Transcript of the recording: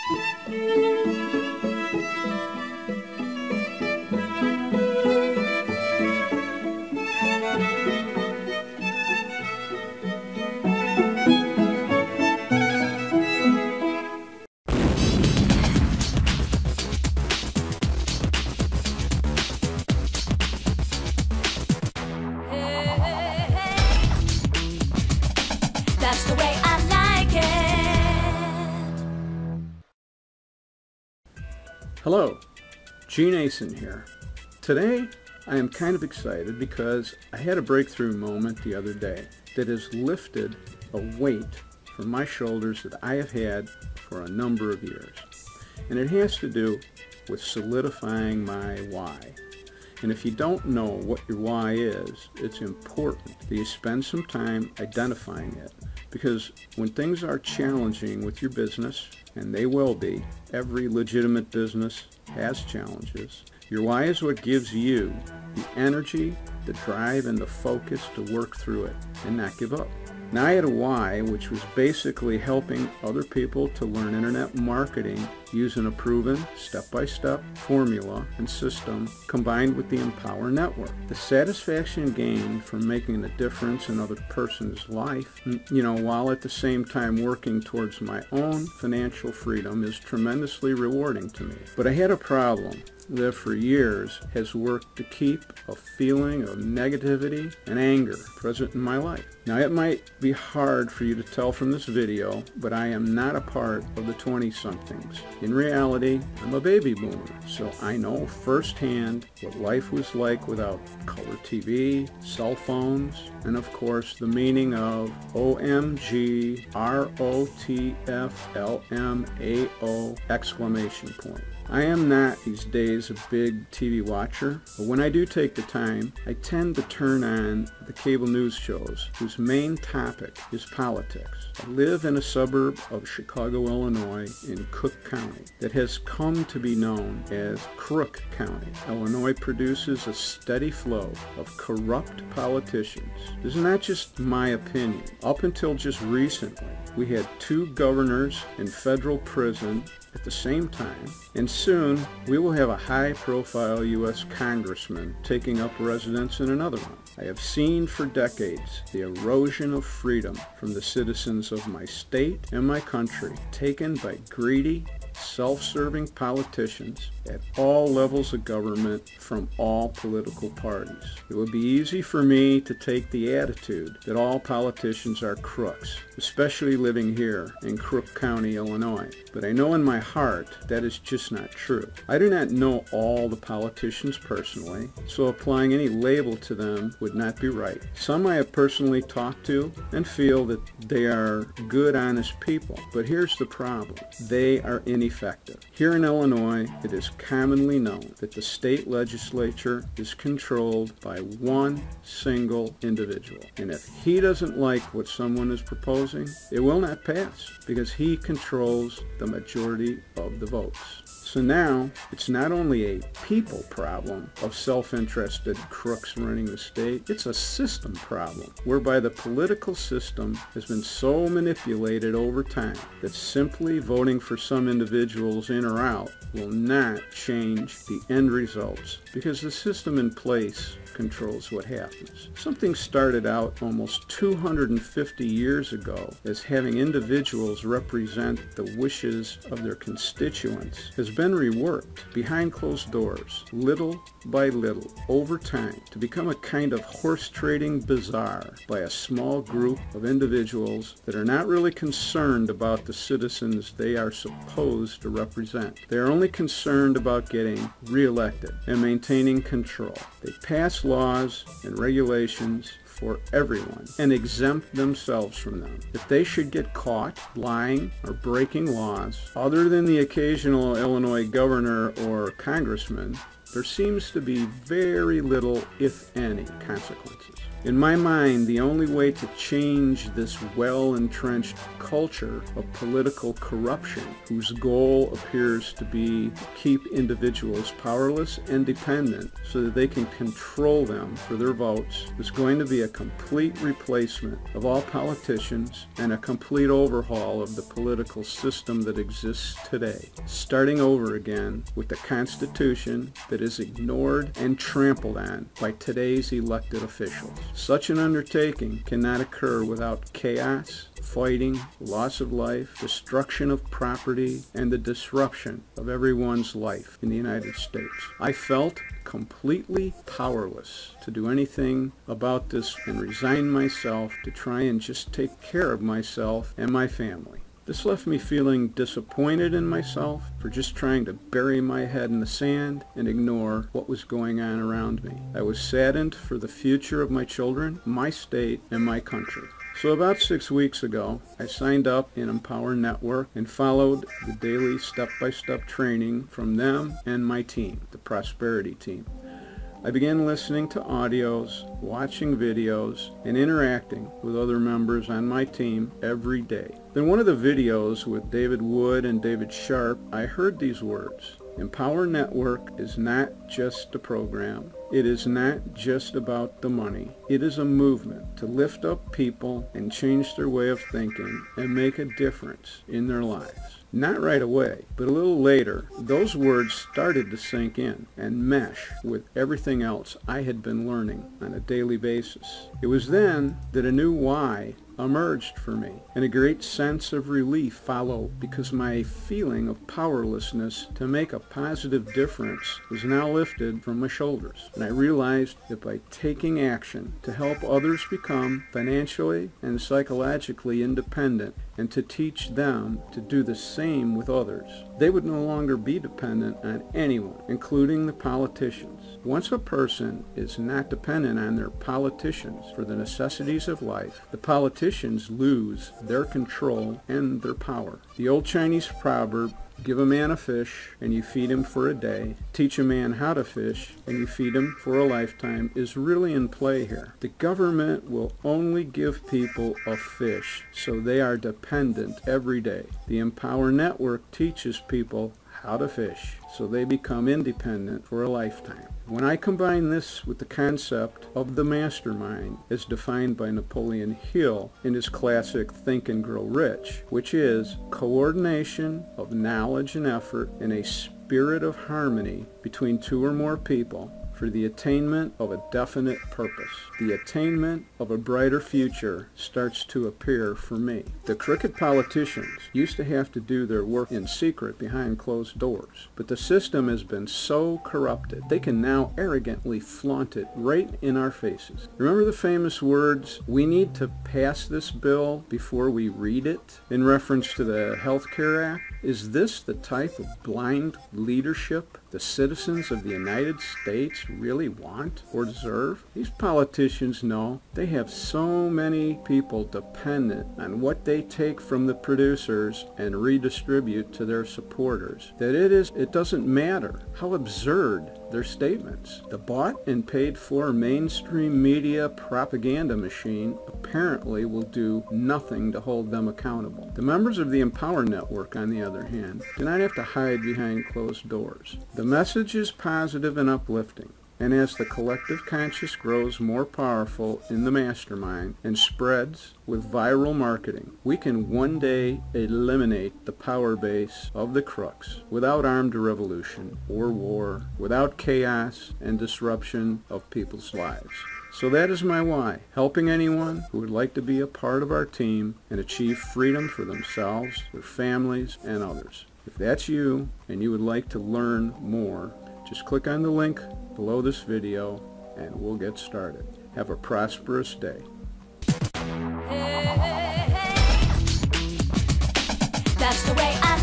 That's the way I like it. Hello, Gene Asen here. Today I am kind of excited because I had a breakthrough moment the other day that has lifted a weight from my shoulders that I have had for a number of years. And it has to do with solidifying my why. And if you don't know what your why is, it's important that you spend some time identifying it. Because when things are challenging with your business, and they will be, every legitimate business has challenges, your why is what gives you the energy, the drive, and the focus to work through it and not give up. Now, I had a why, which was basically helping other people to learn internet marketing using a proven step-by-step formula and system combined with the Empower Network. The satisfaction gained from making a difference in other person's life, while at the same time working towards my own financial freedom is tremendously rewarding to me. But I had a problem that for years has worked to keep a feeling of negativity and anger present in my life. Now, it might be hard for you to tell from this video, but I am not a part of the 20-somethings. In reality, I'm a baby boomer, so I know firsthand what life was like without color TV, cell phones, and of course the meaning of OMG, ROTFLMAO exclamation point. I am not these days a big TV watcher, but when I do take the time, I tend to turn on the cable news shows whose main topic is politics. I live in a suburb of Chicago, Illinois, in Cook County that has come to be known as Crook County. Illinois produces a steady flow of corrupt politicians. This is not just my opinion. Up until just recently, we had 2 governors in federal prison at the same time, and soon we will have a high-profile U.S. congressman taking up residence in another one. I have seen for decades the erosion of freedom from the citizens of my state and my country taken by greedy, self-serving politicians at all levels of government from all political parties. It would be easy for me to take the attitude that all politicians are crooks, especially living here in Crook County, Illinois. But I know in my heart that is just not true. I do not know all the politicians personally, so applying any label to them would not be right. Some I have personally talked to and feel that they are good, honest people. But here's the problem. They are ineffective. Here in Illinois, it is commonly known that the state legislature is controlled by one single individual. And if he doesn't like what someone is proposing, it will not pass because he controls the majority of the votes. So now, it's not only a people problem of self-interested crooks running the state, it's a system problem, whereby the political system has been so manipulated over time that simply voting for some individuals in or out will not change the end results, because the system in place controls what happens. Something started out almost 250 years ago as having individuals represent the wishes of their constituents has been reworked behind closed doors, little by little, over time, to become a kind of horse trading bazaar by a small group of individuals that are not really concerned about the citizens they are supposed to represent. They are only concerned about getting reelected and maintaining control. They pass laws and regulations for everyone and exempt themselves from them. If they should get caught lying or breaking laws, other than the occasional Illinois governor or congressman, there seems to be very little, if any, consequences. In my mind, the only way to change this well-entrenched culture of political corruption, whose goal appears to be to keep individuals powerless and dependent so that they can control them for their votes, is going to be a complete replacement of all politicians and a complete overhaul of the political system that exists today, starting over again with the Constitution that is ignored and trampled on by today's elected officials. Such an undertaking cannot occur without chaos, fighting, loss of life, destruction of property, and the disruption of everyone's life in the United States. I felt completely powerless to do anything about this and resigned myself to try and just take care of myself and my family. This left me feeling disappointed in myself for just trying to bury my head in the sand and ignore what was going on around me. I was saddened for the future of my children, my state, and my country. So about 6 weeks ago, I signed up in Empower Network and followed the daily step-by-step training from them and my team, the Prosperity team. I began listening to audios, watching videos, and interacting with other members on my team every day. In one of the videos with David Wood and David Sharp, I heard these words: Empower Network is not just a program. It is not just about the money. It is a movement to lift up people and change their way of thinking and make a difference in their lives. Not right away, but a little later, those words started to sink in and mesh with everything else I had been learning on a daily basis. It was then that a new why emerged for me, and a great sense of relief followed, because my feeling of powerlessness to make a positive difference was now lifted from my shoulders. And I realized that by taking action to help others become financially and psychologically independent and to teach them to do the same with others, they would no longer be dependent on anyone, including the politicians. Once a person is not dependent on their politicians for the necessities of life, the politicians lose their control and their power. The old Chinese proverb, give a man a fish and you feed him for a day, teach a man how to fish and you feed him for a lifetime, is really in play here. The government will only give people a fish, so they are dependent every day. The Empower Network teaches people how to fish, so they become independent for a lifetime. When I combine this with the concept of the mastermind as defined by Napoleon Hill in his classic Think and Grow Rich, which is coordination of knowledge and effort in a spirit of harmony between two or more people for the attainment of a definite purpose. The attainment of a brighter future starts to appear for me. The crooked politicians used to have to do their work in secret behind closed doors, but the system has been so corrupted they can now arrogantly flaunt it right in our faces. Remember the famous words, "We need to pass this bill before we read it," in reference to the Health Care Act? Is this the type of blind leadership the citizens of the United States really want or deserve? These politicians know they have so many people dependent on what they take from the producers and redistribute to their supporters that it doesn't matter how absurd their statements. The bought and paid for mainstream media propaganda machine apparently will do nothing to hold them accountable. The members of the Empower Network, on the other hand, do not have to hide behind closed doors. The message is positive and uplifting, and as the collective conscious grows more powerful in the mastermind and spreads with viral marketing, we can one day eliminate the power base of the crooks without armed revolution or war, without chaos and disruption of people's lives. So that is my why, helping anyone who would like to be a part of our team and achieve freedom for themselves, their families, and others. If that's you and you would like to learn more, just click on the link below this video and we'll get started. Have a prosperous day. That's the way I